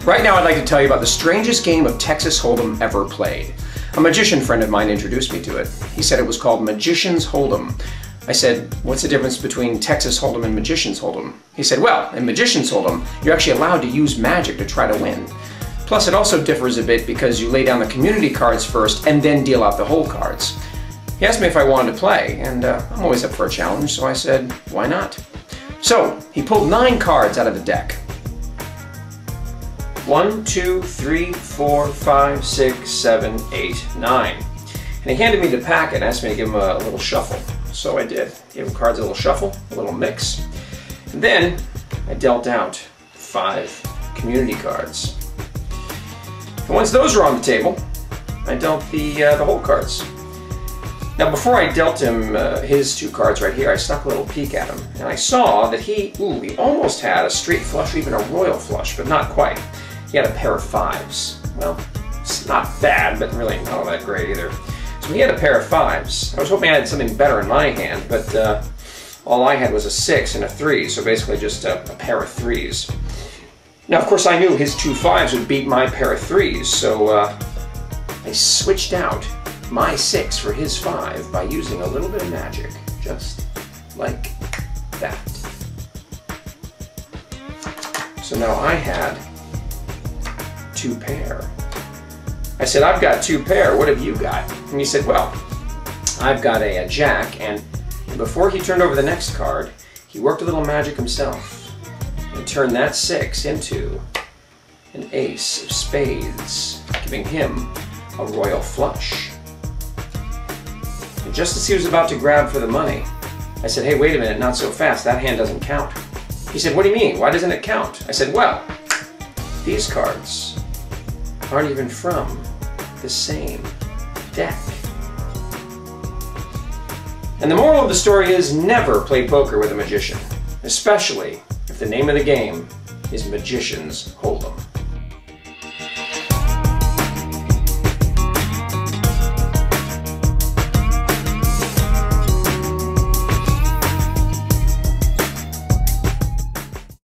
Right now I'd like to tell you about the strangest game of Texas Hold'em ever played. A magician friend of mine introduced me to it. He said it was called Magician's Hold'em. I said, what's the difference between Texas Hold'em and Magician's Hold'em? He said, well, in Magician's Hold'em, you're actually allowed to use magic to try to win. Plus, it also differs a bit because you lay down the community cards first and then deal out the whole cards. He asked me if I wanted to play, and I'm always up for a challenge, so I said, why not? So, he pulled 9 cards out of the deck. 1, 2, 3, 4, 5, 6, 7, 8, 9. And he handed me the packet and asked me to give him a little shuffle. So I did. Gave him cards a little shuffle, a little mix. And then I dealt out 5 community cards. And once those were on the table, I dealt the whole cards. Now before I dealt him his 2 cards right here, I snuck a little peek at him. And I saw that he almost had a straight flush or even a royal flush, but not quite. He had a pair of 5s. Well, it's not bad, but really not all that great either. So he had a pair of 5s. I was hoping I had something better in my hand, but all I had was a 6 and a 3, so basically just a pair of 3s. Now, of course, I knew his 2 5s would beat my pair of 3s, so I switched out my 6 for his 5 by using a little bit of magic, just like that. So now I had 2 pair. I said, I've got 2 pair, what have you got? And he said, well, I've got a jack, and before he turned over the next card, he worked a little magic himself and turned that 6 into an ace of spades, giving him a royal flush. And just as he was about to grab for the money, I said, hey, wait a minute, not so fast, that hand doesn't count. He said, what do you mean? Why doesn't it count? I said, well, these cards aren't even from the same deck. And the moral of the story is never play poker with a magician, especially if the name of the game is Magician's Hold'em.